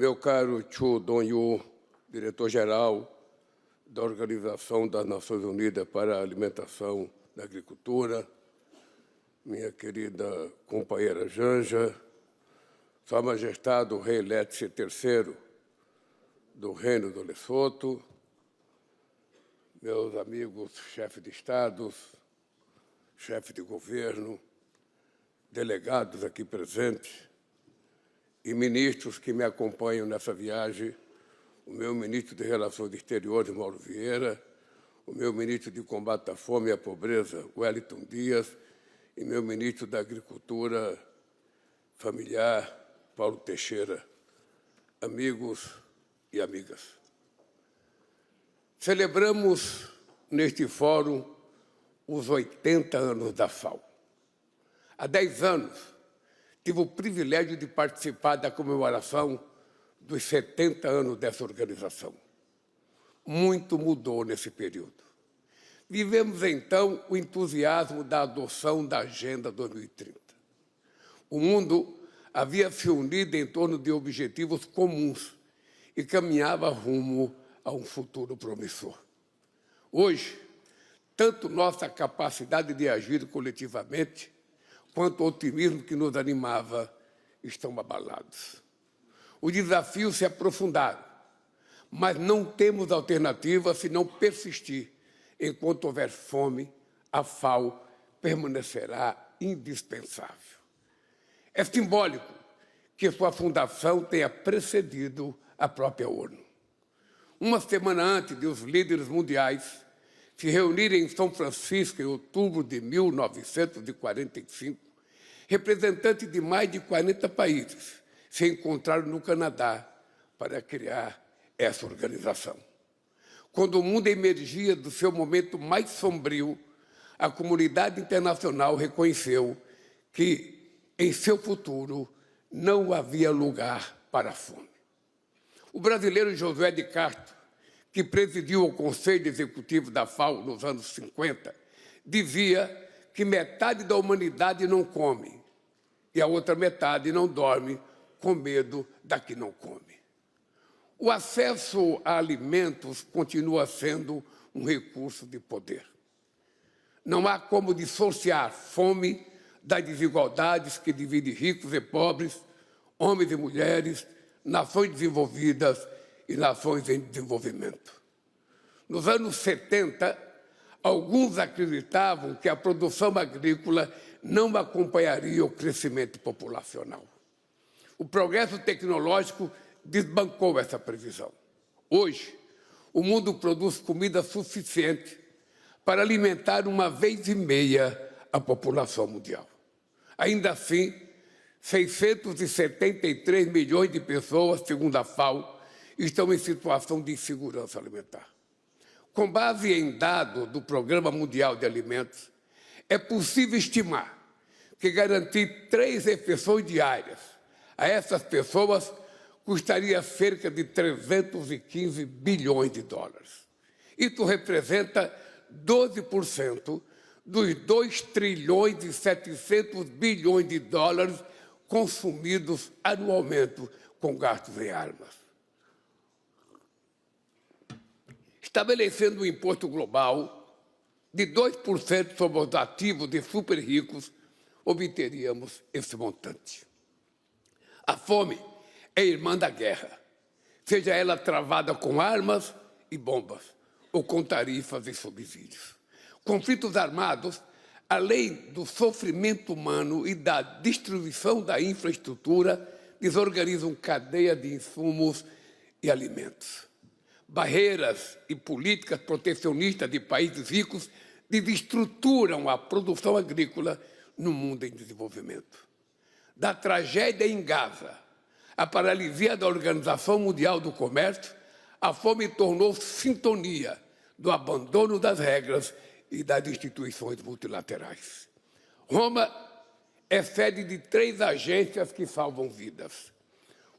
meu caro Chu Dong-yu, diretor-geral da Organização das Nações Unidas para a Alimentação e Agricultura, minha querida companheira Janja, Sua Majestade o Rei Letsie III do Reino do Lesoto, meus amigos chefes de Estados, chefes de governo, delegados aqui presentes e ministros que me acompanham nessa viagem, o meu ministro de Relações Exteriores, Mauro Vieira, o meu ministro de Combate à Fome e à Pobreza, Wellington Dias, e meu ministro da Agricultura Familiar, Paulo Teixeira, amigos e amigas. Celebramos neste fórum os 80 anos da FAO. Há 10 anos, tive o privilégio de participar da comemoração dos 70 anos dessa organização. Muito mudou nesse período. Vivemos, então, o entusiasmo da adoção da Agenda 2030. O mundo havia se unido em torno de objetivos comuns e caminhava rumo a um futuro promissor. Hoje, tanto nossa capacidade de agir coletivamente quanto o otimismo que nos animava estão abalados. Os desafios se aprofundaram, mas não temos alternativa senão persistir. Enquanto houver fome, a FAO permanecerá indispensável. É simbólico que sua fundação tenha precedido a própria ONU. Uma semana antes de os líderes mundiais se reunirem em São Francisco em outubro de 1945, representantes de mais de 40 países se encontraram no Canadá para criar essa organização. Quando o mundo emergia do seu momento mais sombrio, a comunidade internacional reconheceu que, em seu futuro, não havia lugar para a fome. O brasileiro Josué de Castro, que presidiu o Conselho Executivo da FAO nos anos 50, dizia que metade da humanidade não come e a outra metade não dorme com medo da que não come. O acesso a alimentos continua sendo um recurso de poder. Não há como dissociar fome das desigualdades que dividem ricos e pobres, homens e mulheres, nações desenvolvidas e nações em desenvolvimento. Nos anos 70, alguns acreditavam que a produção agrícola não acompanharia o crescimento populacional. O progresso tecnológico desbancou essa previsão. Hoje, o mundo produz comida suficiente para alimentar 1,5 vezes a população mundial. Ainda assim, 673 milhões de pessoas, segundo a FAO, estão em situação de insegurança alimentar. Com base em dados do Programa Mundial de Alimentos, é possível estimar que garantir 3 refeições diárias a essas pessoas custaria cerca de 315 bilhões de dólares. Isso representa 12% dos 2 trilhões e 700 bilhões de dólares consumidos anualmente com gastos em armas. Estabelecendo um imposto global de 2% sobre os ativos de super ricos, obteríamos esse montante. A fome é irmã da guerra, seja ela travada com armas e bombas, ou com tarifas e subsídios. Conflitos armados, além do sofrimento humano e da destruição da infraestrutura, desorganizam cadeia de insumos e alimentos. Barreiras e políticas protecionistas de países ricos desestruturam a produção agrícola no mundo em desenvolvimento. Da tragédia em Gaza à paralisia da Organização Mundial do Comércio, a fome tornou sintonia do abandono das regras e das instituições multilaterais. Roma é sede de 3 agências que salvam vidas.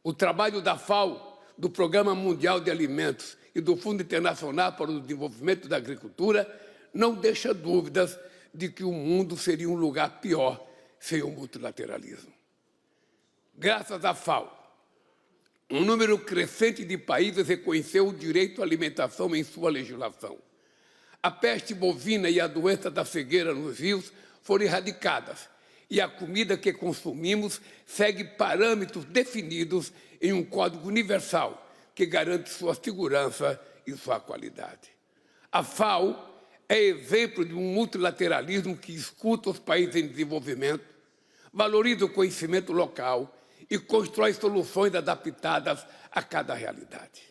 O trabalho da FAO, do Programa Mundial de Alimentos e do Fundo Internacional para o Desenvolvimento da Agricultura não deixa dúvidas de que o mundo seria um lugar pior sem o multilateralismo. Graças à FAO, Um número crescente de países reconheceu o direito à alimentação em sua legislação. A peste bovina e a doença da cegueira nos rios foram erradicadas e a comida que consumimos segue parâmetros definidos em um código universal que garante sua segurança e sua qualidade. A FAO é exemplo de um multilateralismo que escuta os países em desenvolvimento, valoriza o conhecimento local e constrói soluções adaptadas a cada realidade.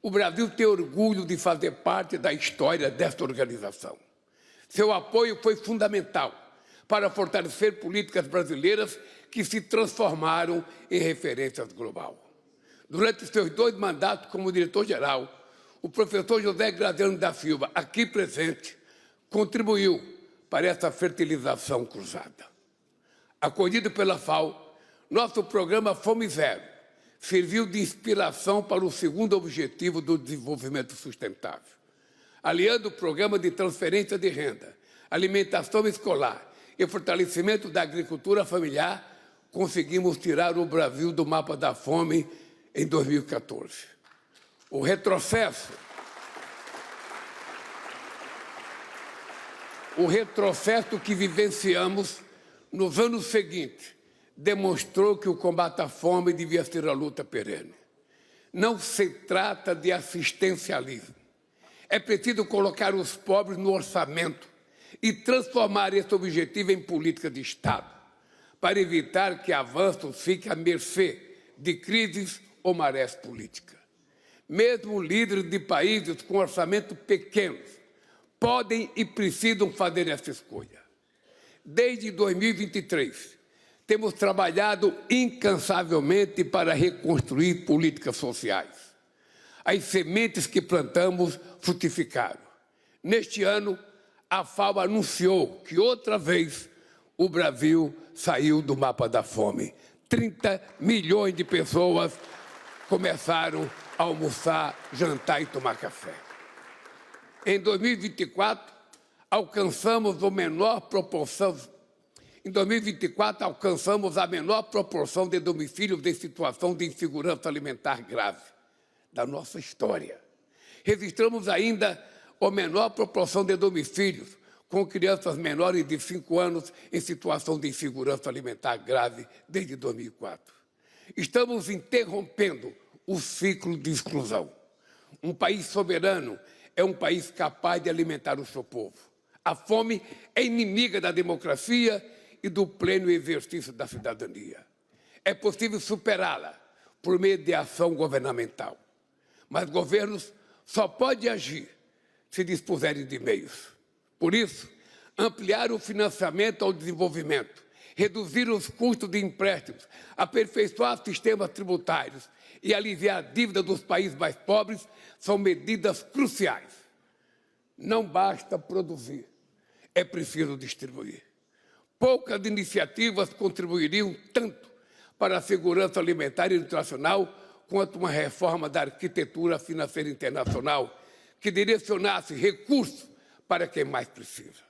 O Brasil tem orgulho de fazer parte da história desta organização. Seu apoio foi fundamental para fortalecer políticas brasileiras que se transformaram em referências global. Durante seus 2 mandatos como diretor-geral, o professor José Graziano da Silva, aqui presente, contribuiu para essa fertilização cruzada. Acolhido pela FAO, nosso programa Fome Zero serviu de inspiração para o segundo objetivo do desenvolvimento sustentável. Aliando o programa de transferência de renda, alimentação escolar e fortalecimento da agricultura familiar, conseguimos tirar o Brasil do mapa da fome em 2014. O retrocesso que vivenciamos nos anos seguintes demonstrou que o combate à fome devia ser a luta perene. Não se trata de assistencialismo. É preciso colocar os pobres no orçamento e transformar esse objetivo em política de Estado, para evitar que avanços fiquem à mercê de crises ou marés políticas. Mesmo líderes de países com orçamento pequenos podem e precisam fazer essa escolha. Desde 2023, temos trabalhado incansavelmente para reconstruir políticas sociais. As sementes que plantamos frutificaram. Neste ano, a FAO anunciou que, outra vez, o Brasil saiu do mapa da fome. 30 milhões de pessoas começaram a almoçar, jantar e tomar café. Em 2024, alcançamos a menor proporção de domicílios em situação de insegurança alimentar grave da nossa história. Registramos ainda a menor proporção de domicílios com crianças menores de 5 anos em situação de insegurança alimentar grave desde 2004. Estamos interrompendo o ciclo de exclusão. Um país soberano é um país capaz de alimentar o seu povo. A fome é inimiga da democracia e do pleno exercício da cidadania. É possível superá-la por meio de ação governamental. Mas governos só podem agir se dispuserem de meios. Por isso, ampliar o financiamento ao desenvolvimento, reduzir os custos de empréstimos, aperfeiçoar sistemas tributários e aliviar a dívida dos países mais pobres são medidas cruciais. Não basta produzir, é preciso distribuir. Poucas iniciativas contribuiriam tanto para a segurança alimentar internacional quanto uma reforma da arquitetura financeira internacional que direcionasse recursos para quem mais precisa.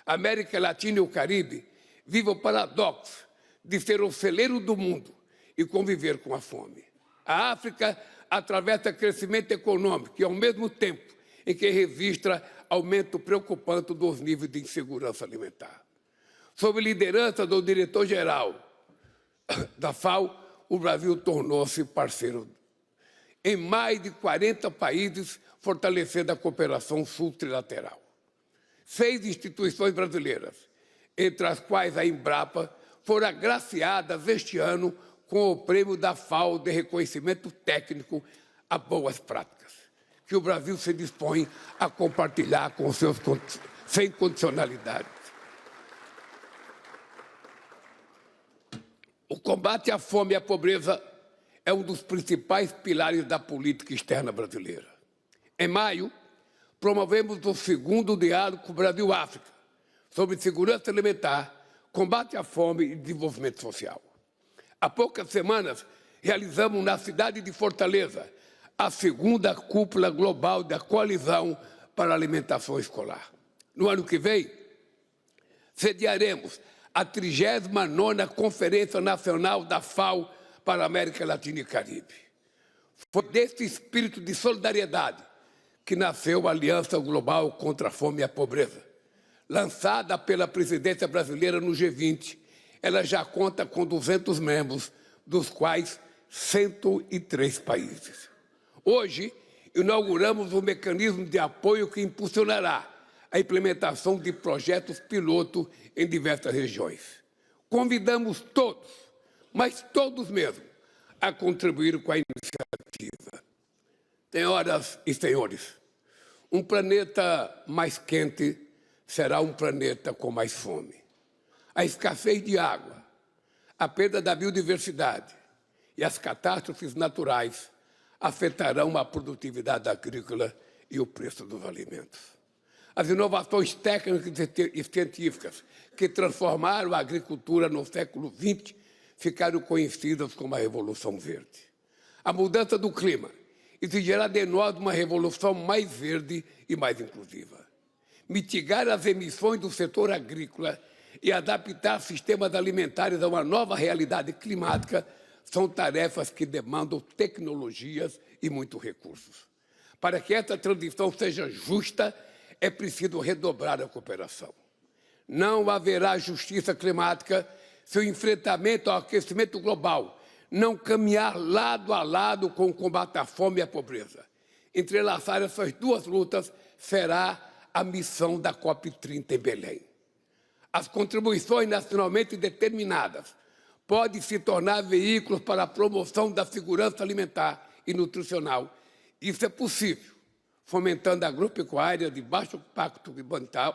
A América Latina e o Caribe vivem o paradoxo de ser o celeiro do mundo e conviver com a fome. A África atravessa crescimento econômico e, ao mesmo tempo, em que registra aumento preocupante dos níveis de insegurança alimentar. Sob liderança do diretor-geral da FAO, o Brasil tornou-se parceiro em mais de 40 países, fortalecendo a cooperação sul-trilateral. 6 instituições brasileiras, entre as quais a Embrapa, foram agraciadas este ano com o prêmio da FAO de reconhecimento técnico a boas práticas, que o Brasil se dispõe a compartilhar com seus sem condicionalidade. O combate à fome e à pobreza é um dos principais pilares da política externa brasileira. Em maio, promovemos o segundo diálogo Brasil-África sobre segurança alimentar, combate à fome e desenvolvimento social. Há poucas semanas, realizamos na cidade de Fortaleza a segunda cúpula global da Coalizão para a Alimentação Escolar. No ano que vem, sediaremos a 39ª Conferência Nacional da FAO para a América Latina e Caribe. Foi desse espírito de solidariedade que nasceu a Aliança Global contra a Fome e a Pobreza. Lançada pela presidência brasileira no G20, ela já conta com 200 membros, dos quais 103 países. Hoje, inauguramos um mecanismo de apoio que impulsionará a implementação de projetos piloto em diversas regiões. Convidamos todos, mas todos mesmo, a contribuir com a iniciativa. Senhoras e senhores, um planeta mais quente será um planeta com mais fome. A escassez de água, a perda da biodiversidade e as catástrofes naturais afetarão a produtividade agrícola e o preço dos alimentos. As inovações técnicas e científicas que transformaram a agricultura no século XX ficaram conhecidas como a Revolução Verde. A mudança do clima exigirá de nós uma revolução mais verde e mais inclusiva. Mitigar as emissões do setor agrícola e adaptar sistemas alimentares a uma nova realidade climática são tarefas que demandam tecnologias e muitos recursos. Para que essa transição seja justa, é preciso redobrar a cooperação. Não haverá justiça climática se o enfrentamento ao aquecimento global não caminhar lado a lado com o combate à fome e à pobreza. Entrelaçar essas duas lutas será a missão da COP30 em Belém. As contribuições nacionalmente determinadas podem se tornar veículos para a promoção da segurança alimentar e nutricional. Isso é possível, fomentando a agropecuária de baixo impacto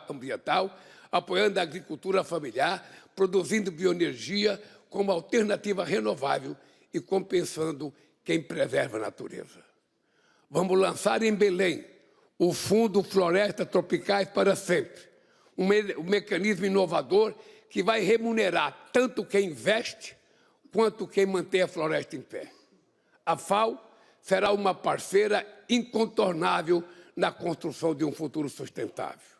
ambiental, apoiando a agricultura familiar, produzindo bioenergia como alternativa renovável e compensando quem preserva a natureza. Vamos lançar em Belém o Fundo Florestas Tropicais para Sempre, um mecanismo inovador que vai remunerar tanto quem investe quanto quem mantém a floresta em pé. A FAO será uma parceira incontornável na construção de um futuro sustentável.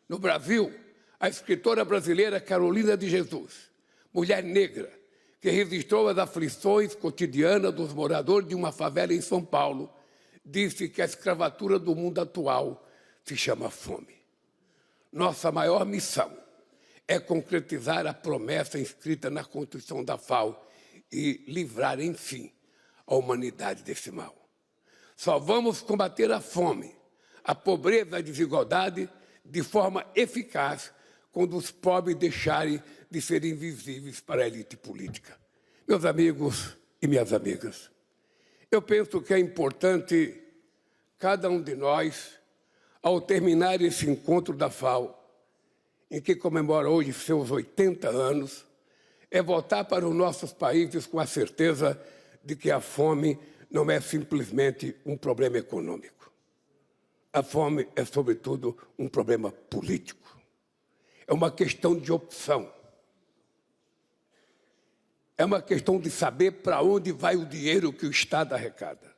No Brasil, a escritora brasileira Carolina de Jesus, mulher negra, que registrou as aflições cotidianas dos moradores de uma favela em São Paulo, disse que a escravatura do mundo atual se chama fome. Nossa maior missão é concretizar a promessa inscrita na Constituição da FAO e livrar, enfim, a humanidade desse mal. Só vamos combater a fome, a pobreza e a desigualdade de forma eficaz quando os pobres deixarem de ser invisíveis para a elite política. Meus amigos e minhas amigas, eu penso que é importante cada um de nós, ao terminar esse encontro da FAO, em que comemora hoje seus 80 anos, é voltar para os nossos países com a certeza de que a fome não é simplesmente um problema econômico. A fome é, sobretudo, um problema político. É uma questão de opção. É uma questão de saber para onde vai o dinheiro que o Estado arrecada.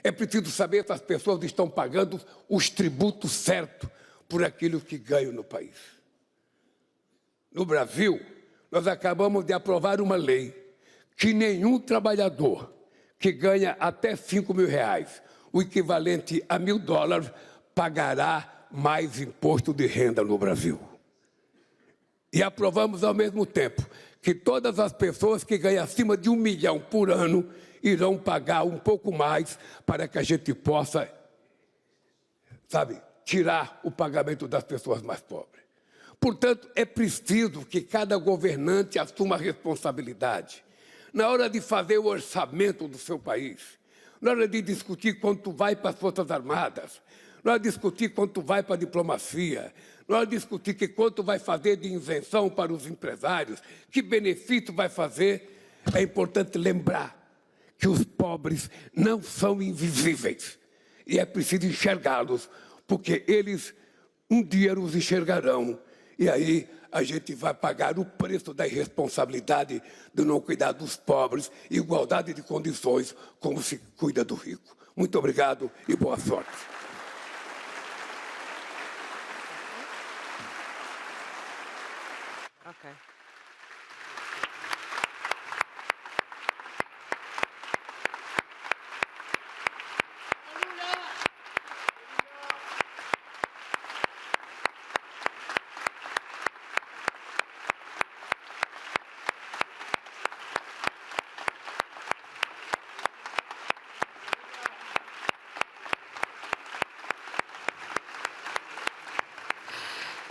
É preciso saber se as pessoas estão pagando os tributos certos por aquilo que ganham no país. No Brasil, nós acabamos de aprovar uma lei que nenhum trabalhador que ganha até R$5.000, o equivalente a $1.000, pagará mais imposto de renda no Brasil. E aprovamos ao mesmo tempo que todas as pessoas que ganham acima de R$1 milhão por ano irão pagar um pouco mais para que a gente possa, tirar o pagamento das pessoas mais pobres. Portanto, é preciso que cada governante assuma a responsabilidade. Na hora de fazer o orçamento do seu país, na hora de discutir quanto vai para as Forças Armadas, na hora de discutir quanto vai para a diplomacia, na hora de discutir quanto vai fazer de invenção para os empresários, que benefício vai fazer, é importante lembrar que os pobres não são invisíveis e é preciso enxergá-los, porque eles um dia nos enxergarão e aí a gente vai pagar o preço da irresponsabilidade de não cuidar dos pobres, igualdade de condições, como se cuida do rico. Muito obrigado e boa sorte. Okay.